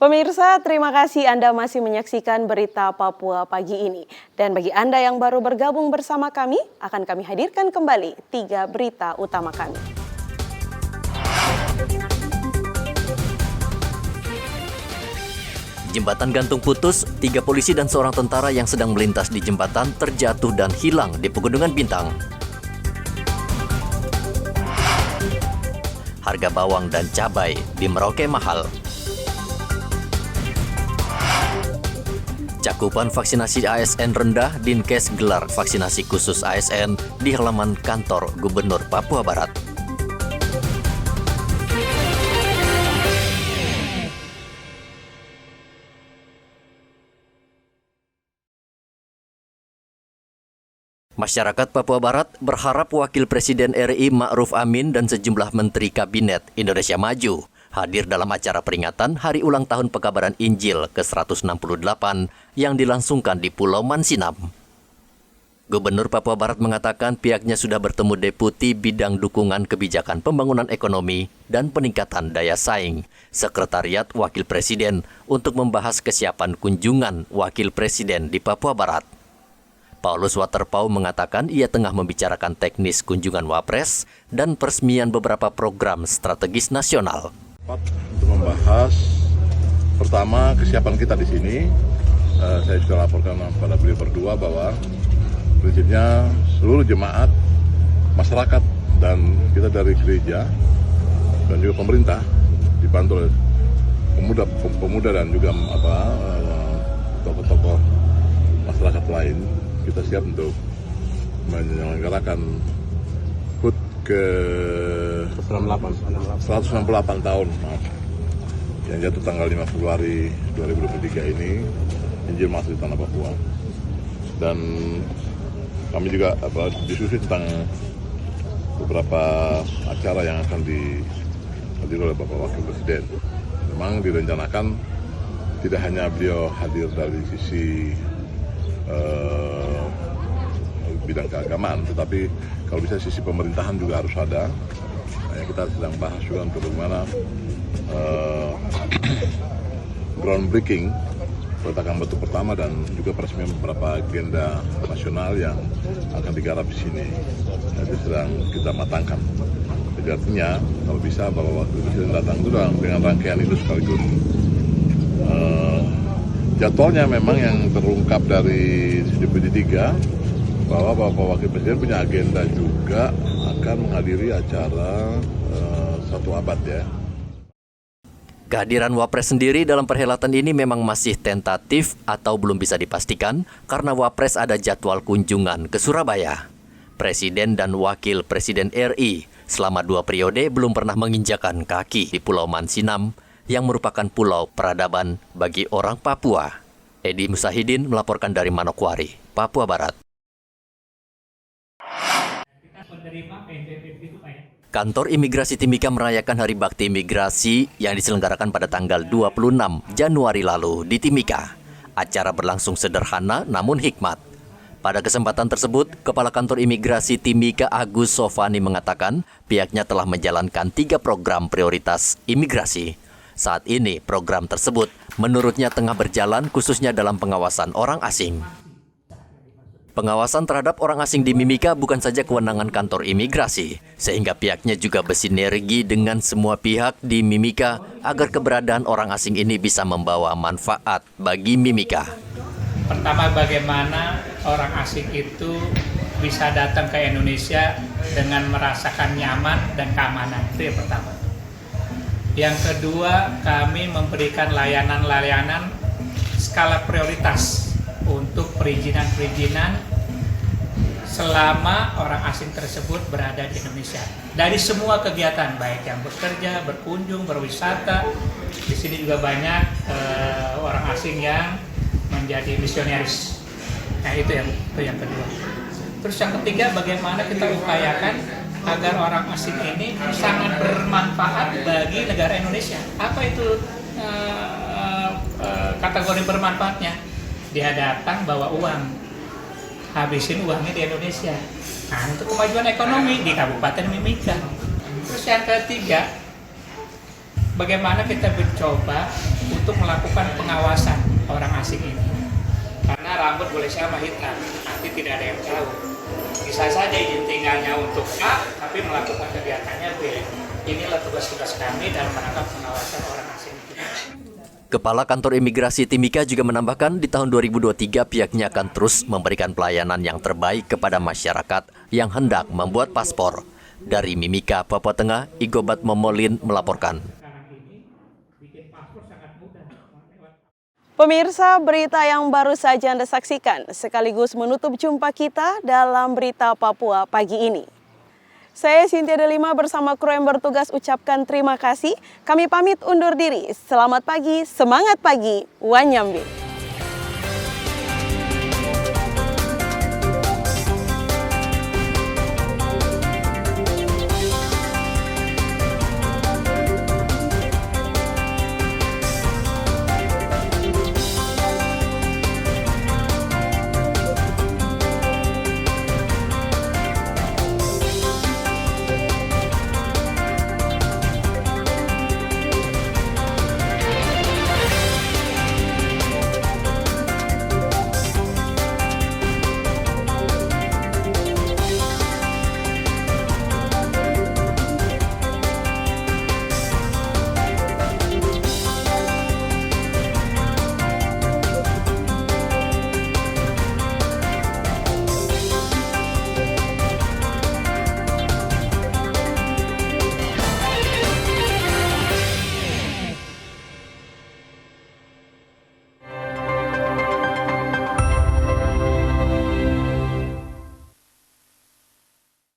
Pemirsa, terima kasih Anda masih menyaksikan berita Papua pagi ini. Dan bagi Anda yang baru bergabung bersama kami, akan kami hadirkan kembali 3 berita utama kami. Jembatan gantung putus, 3 polisi dan seorang tentara yang sedang melintas di jembatan terjatuh dan hilang di Pegunungan Bintang. Harga bawang dan cabai di Merauke mahal. Cakupan vaksinasi ASN rendah, Dinkes gelar vaksinasi khusus ASN di halaman kantor Gubernur Papua Barat. Masyarakat Papua Barat berharap Wakil Presiden RI Ma'ruf Amin dan sejumlah Menteri Kabinet Indonesia Maju hadir dalam acara peringatan Hari Ulang Tahun Pekabaran Injil ke-168 yang dilangsungkan di Pulau Mansinam. Gubernur Papua Barat mengatakan pihaknya sudah bertemu Deputi Bidang Dukungan Kebijakan Pembangunan Ekonomi dan Peningkatan Daya Saing, Sekretariat Wakil Presiden untuk membahas kesiapan kunjungan Wakil Presiden di Papua Barat. Paulus Waterpau mengatakan ia tengah membicarakan teknis kunjungan Wapres dan peresmian beberapa program strategis nasional. Untuk membahas pertama kesiapan kita di sini, saya sudah laporkan kepada beliau berdua bahwa prinsipnya seluruh jemaat, masyarakat dan kita dari gereja dan juga pemerintah dibantu oleh pemuda dan juga tokoh-tokoh masyarakat lain, kita siap untuk menyelenggarakan HUT ke 168 tahun yang jatuh tanggal 5 Februari 2023 ini, Injil masuk di tanah Papua. Dan kami juga diskusi tentang beberapa acara yang akan dihadiri oleh Bapak Wakil Presiden. Memang direncanakan tidak hanya beliau hadir dari sisi bidang keagamaan, tetapi kalau bisa sisi pemerintahan juga harus ada. Kita sedang bahas juga untuk bagaimana groundbreaking, peletakan batu pertama dan juga peresmian beberapa agenda nasional yang akan digarap di sini. Itu sedang kita matangkan. Jadi artinya kalau bisa Bapak Wakil Presiden datang itu dengan rangkaian itu sekaligus. Jadwalnya memang yang terungkap dari Deputi 3 bahwa Bapak Wakil Presiden punya agenda juga akan menghadiri acara 1 abad ya. Kehadiran Wapres sendiri dalam perhelatan ini memang masih tentatif atau belum bisa dipastikan karena Wapres ada jadwal kunjungan ke Surabaya. Presiden dan Wakil Presiden RI selama 2 periode belum pernah menginjakan kaki di Pulau Mansinam yang merupakan pulau peradaban bagi orang Papua. Edi Musahidin melaporkan dari Manokwari, Papua Barat. Kantor Imigrasi Timika merayakan Hari Bakti Imigrasi yang diselenggarakan pada tanggal 26 Januari lalu di Timika. Acara berlangsung sederhana namun hikmat. Pada kesempatan tersebut, Kepala Kantor Imigrasi Timika Agus Sofani mengatakan pihaknya telah menjalankan 3 program prioritas imigrasi. Saat ini program tersebut menurutnya tengah berjalan khususnya dalam pengawasan orang asing. Pengawasan terhadap orang asing di Mimika bukan saja kewenangan kantor imigrasi, sehingga pihaknya juga bersinergi dengan semua pihak di Mimika agar keberadaan orang asing ini bisa membawa manfaat bagi Mimika. Pertama, bagaimana orang asing itu bisa datang ke Indonesia dengan merasakan nyaman dan keamanan, itu yang pertama. Yang kedua, kami memberikan layanan-layanan skala prioritas untuk perizinan-perizinan selama orang asing tersebut berada di Indonesia. Dari semua kegiatan, baik yang bekerja, berkunjung, berwisata, di sini juga banyak orang asing yang menjadi misionaris. Nah itu yang kedua. Terus yang ketiga, bagaimana kita upayakan agar orang asing ini sangat bermanfaat bagi negara Indonesia. Apa itu kategori bermanfaatnya? Dia datang bawa uang, habisin uangnya di Indonesia. Nah, untuk kemajuan ekonomi di Kabupaten Mimika. Terus yang ketiga, bagaimana kita mencoba untuk melakukan pengawasan orang asing ini. Karena rambut boleh sama hitam, nanti tidak ada yang tahu. Bisa saja izin tinggalnya untuk A, tapi melakukan kegiatannya B. Inilah tugas-tugas kami dalam menangkap pengawasan orang asing itu. Kepala Kantor Imigrasi Timika juga menambahkan di tahun 2023 pihaknya akan terus memberikan pelayanan yang terbaik kepada masyarakat yang hendak membuat paspor. Dari Mimika, Papua Tengah, Igobat Momolin melaporkan. Pemirsa, berita yang baru saja Anda saksikan sekaligus menutup jumpa kita dalam Berita Papua pagi ini. Saya Cynthia Delima bersama kru yang bertugas ucapkan terima kasih. Kami pamit undur diri. Selamat pagi, semangat pagi, Wanyambi.